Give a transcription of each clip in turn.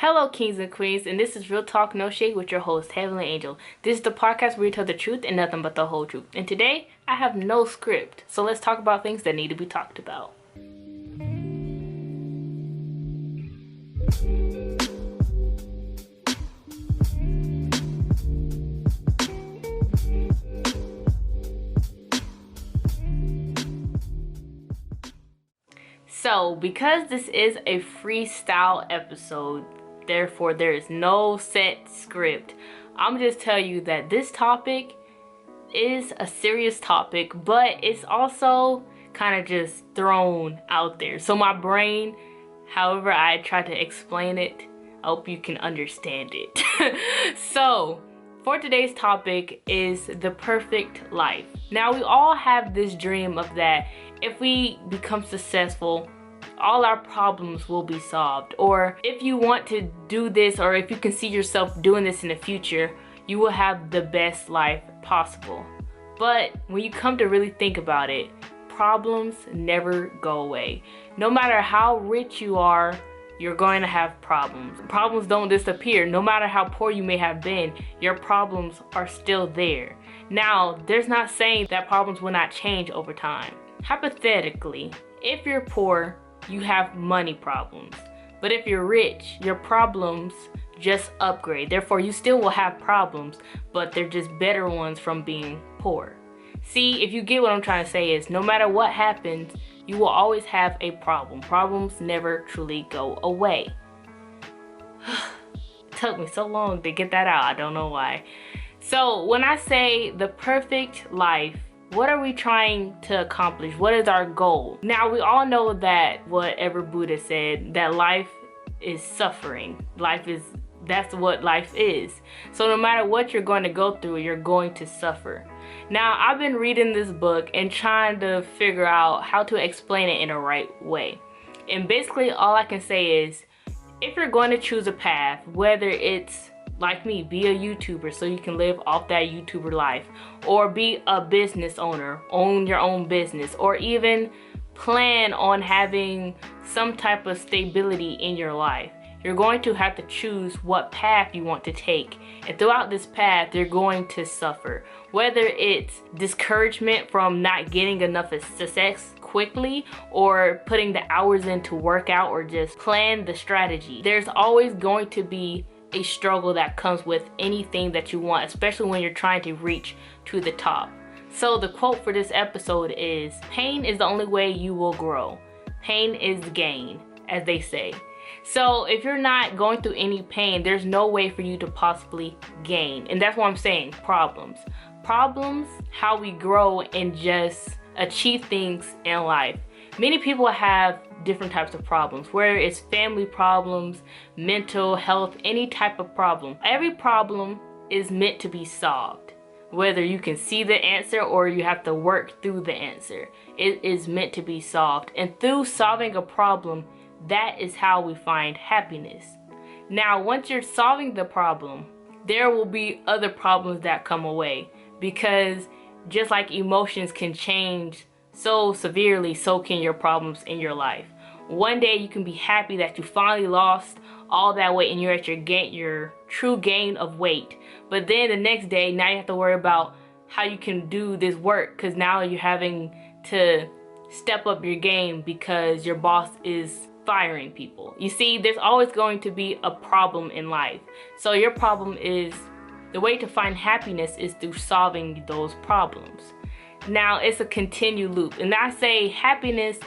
Hello, kings and queens, and this is Real Talk No Shade with your host, Heavenly Angel. This is the podcast where we tell the truth and nothing but the whole truth. And today, I have no script, so let's talk about things that need to be talked about. So, because this is a freestyle episode, therefore there is no set script, I'm just tell you that this topic is a serious topic, but it's also kind of just thrown out there. So my brain, however I try to explain it, I hope you can understand it. So, for today's topic is the perfect life. Now, we all have this dream of that if we become successful, all our problems will be solved. Or if you want to do this, or if you can see yourself doing this in the future, you will have the best life possible. But when you come to really think about it, problems never go away. No matter how rich you are, you're going to have problems. Problems don't disappear. No matter how poor you may have been, your problems are still there. Now, there's not saying that problems will not change over time. Hypothetically, if you're poor, you have money problems. But if you're rich, your problems just upgrade. Therefore, you still will have problems, but they're just better ones from being poor. See, if you get what I'm trying to say is, no matter what happens, you will always have a problem. Problems never truly go away. It took me so long to get that out. I don't know why. So when I say the perfect life, what are we trying to accomplish? What is our goal? Now, we all know that whatever Buddha said, that life is suffering. That's what life is. So no matter what you're going to go through, you're going to suffer. Now, I've been reading this book and trying to figure out how to explain it in a right way. And basically all I can say is, if you're going to choose a path, whether it's like me, be a YouTuber so you can live off that YouTuber life, or be a business owner, own your own business, or even plan on having some type of stability in your life, you're going to have to choose what path you want to take. And throughout this path, you're going to suffer. Whether it's discouragement from not getting enough success quickly, or putting the hours in to work out, or just plan the strategy. There's always going to be a struggle that comes with anything that you want, especially when you're trying to reach to the top. So the quote for this episode is, pain is the only way you will grow. Pain is gain, as they say. So if you're not going through any pain, there's no way for you to possibly gain. And that's what I'm saying, problems. Problems, how we grow and just achieve things in life. Many people have different types of problems, whether it's family problems, mental health, any type of problem. Every problem is meant to be solved. Whether you can see the answer or you have to work through the answer, it is meant to be solved. And through solving a problem, that is how we find happiness. Now, once you're solving the problem, there will be other problems that come away, because just like emotions can change so severely, so can your problems in your life. One day you can be happy that you finally lost all that weight and you're at your true gain of weight. But then the next day, now you have to worry about how you can do this work, because now you're having to step up your game because your boss is firing people. You see, there's always going to be a problem in life. So your problem is, the way to find happiness is through solving those problems. Now, it's a continued loop. And I say happiness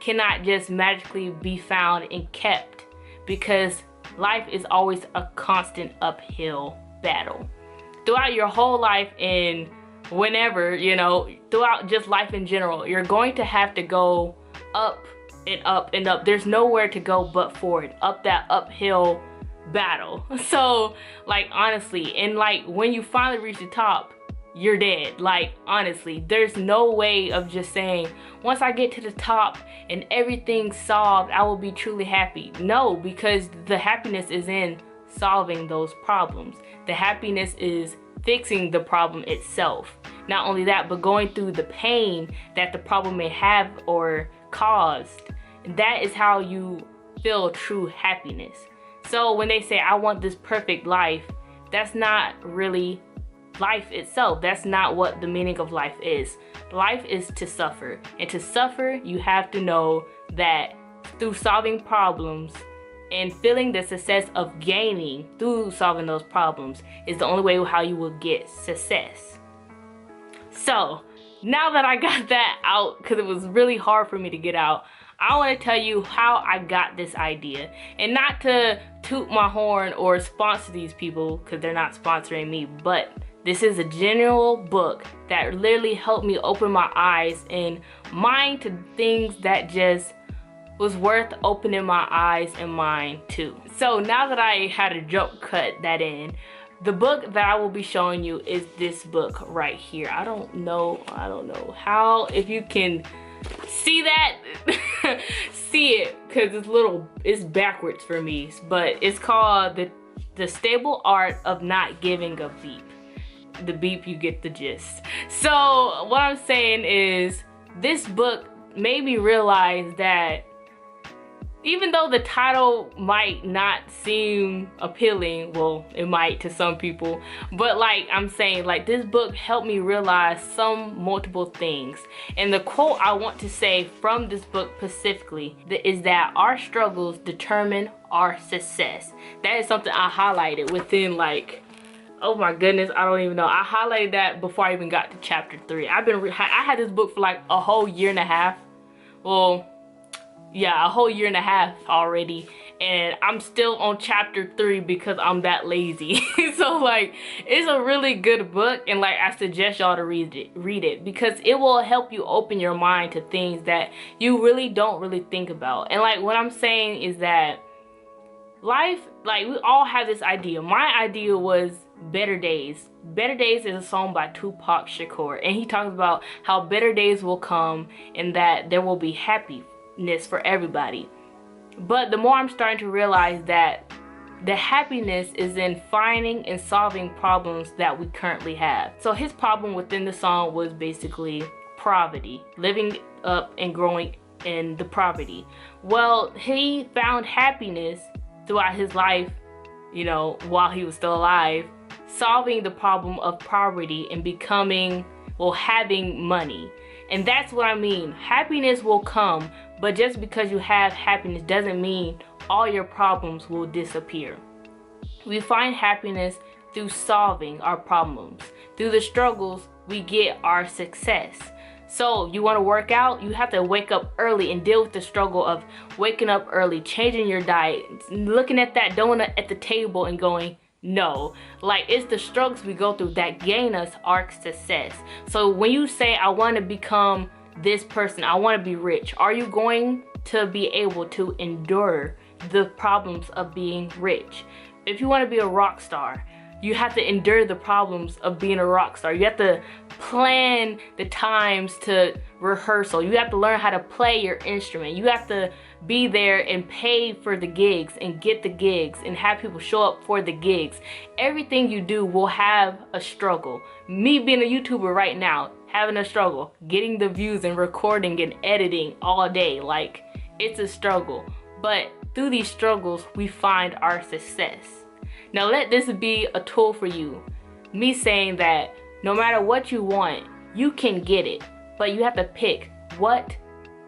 cannot just magically be found and kept, because life is always a constant uphill battle. Throughout your whole life, and whenever, throughout just life in general, you're going to have to go up and up and up. There's nowhere to go but forward, up that uphill battle. So, honestly, and when you finally reach the top, you're dead. Honestly, there's no way of just saying, once I get to the top and everything's solved, I will be truly happy. No, because the happiness is in solving those problems. The happiness is fixing the problem itself. Not only that, but going through the pain that the problem may have or caused. That is how you feel true happiness. So when they say, I want this perfect life, that's not really life itself. That's not what the meaning of life is. Life is to suffer. And to suffer, you have to know that through solving problems and feeling the success of gaining through solving those problems is the only way how you will get success. So now that I got that out, because it was really hard for me to get out, I want to tell you how I got this idea. And not to toot my horn or sponsor these people, because they're not sponsoring me, but this is a general book that literally helped me open my eyes and mind to things that just was worth opening my eyes and mind to. So now that I had a jump cut that in, the book that I will be showing you is this book right here. I don't know how, if you can see that, see it, because it's backwards for me, but it's called the Stable Art of Not Giving a Beep. The beep, you get the gist. So what I'm saying is, this book made me realize that even though the title might not seem appealing, well, it might to some people, but like I'm saying, like, this book helped me realize some multiple things. And the quote I want to say from this book specifically is that our struggles determine our success. That is something I highlighted within, like, oh my goodness, I don't even know. I highlighted that before I even got to chapter 3. I had this book for like a whole year and a half. Well, yeah, a whole year and a half already, and I'm still on chapter 3 because I'm that lazy. So like, it's a really good book, and like, I suggest y'all to read it because it will help you open your mind to things that you really don't really think about. And like, what I'm saying is that life, like, we all have this idea. My idea was Better Days. Better Days is a song by Tupac Shakur, and he talks about how better days will come and that there will be happiness for everybody. But the more I'm starting to realize that the happiness is in finding and solving problems that we currently have. So his problem within the song was basically poverty, living up and growing in the poverty. Well, he found happiness throughout his life, you know, while he was still alive, solving the problem of poverty and becoming, well, having money. And that's what I mean. Happiness will come, but just because you have happiness doesn't mean all your problems will disappear. We find happiness through solving our problems. Through the struggles, we get our success. So you want to work out, you have to wake up early and deal with the struggle of waking up early, changing your diet, looking at that donut at the table and going, no. Like, it's the struggles we go through that gain us our success. So when you say, I want to become this person, I want to be rich, are you going to be able to endure the problems of being rich? If you want to be a rock star, you have to endure the problems of being a rock star. You have to plan the times to rehearsal. You have to learn how to play your instrument. You have to be there and pay for the gigs and get the gigs and have people show up for the gigs. Everything you do will have a struggle. Me being a YouTuber right now, having a struggle, getting the views and recording and editing all day, like, it's a struggle. But through these struggles, we find our success. Now let this be a tool for you. Me saying that no matter what you want, you can get it. But you have to pick, what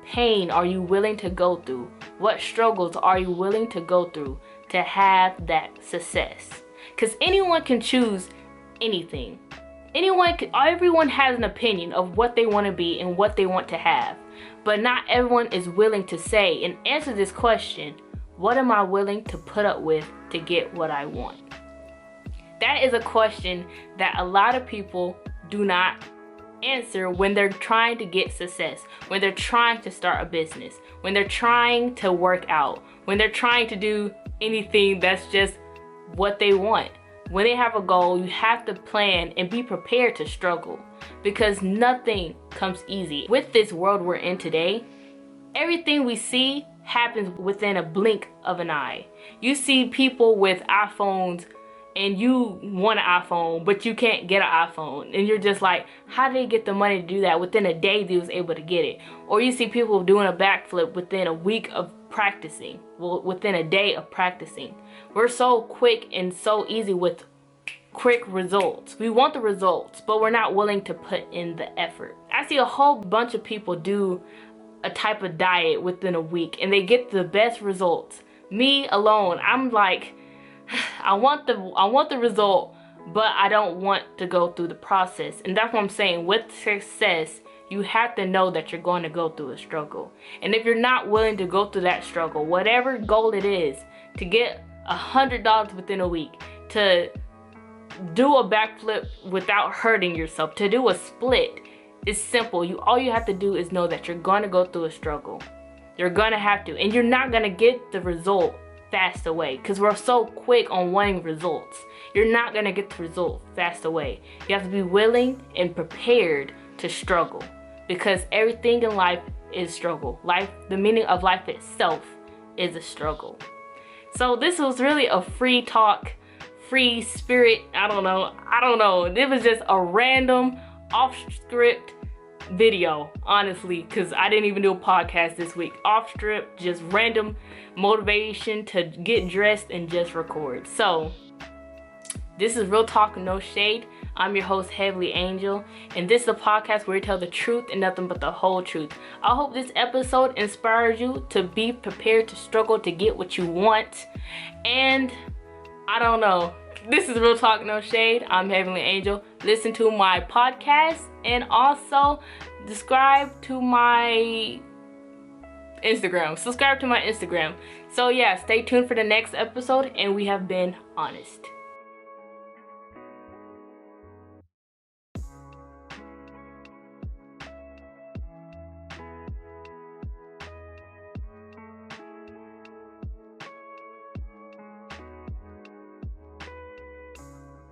pain are you willing to go through? What struggles are you willing to go through to have that success? Because anyone can choose anything. Everyone has an opinion of what they want to be and what they want to have. But not everyone is willing to say and answer this question, what am I willing to put up with to get what I want? That is a question that a lot of people do not answer when they're trying to get success, when they're trying to start a business, when they're trying to work out, when they're trying to do anything that's just what they want. When they have a goal, you have to plan and be prepared to struggle, because nothing comes easy. With this world we're in today, everything we see happens within a blink of an eye. You see people with iPhones and you want an iPhone, but you can't get an iPhone. And you're just like, how did they get the money to do that? Within a day, they was able to get it. Or you see people doing a backflip within a week of practicing, within a day of practicing. We're so quick and so easy with quick results. We want the results, but we're not willing to put in the effort. I see a whole bunch of people do a type of diet within a week and they get the best results. Me alone, I'm like, I want the result, but I don't want to go through the process. And that's what I'm saying. With success, you have to know that you're going to go through a struggle. And if you're not willing to go through that struggle, whatever goal it is, to get $100 within a week, to do a backflip without hurting yourself, to do a split, it's simple. All you have to do is know that you're going to go through a struggle. You're going to have to. And you're not going to get the result fast away, because we're so quick on wanting results. You're not going to get the result fast away. You have to be willing and prepared to struggle, because everything in life is struggle. The meaning of life itself is a struggle. So this was really a free talk, free spirit. I don't know. It was just a random off script video, honestly, because I didn't even do a podcast this week. Off script, just random motivation to get dressed and just record. So this is Real Talk, No Shade. I'm your host, Heavenly Angel, and this is a podcast where we tell the truth and nothing but the whole truth. I hope this episode inspires you to be prepared to struggle to get what you want. And I don't know. This is Real Talk, No Shade. I'm Heavenly Angel. Listen to my podcast and also subscribe to my Instagram. So yeah, stay tuned for the next episode, and we have been honest.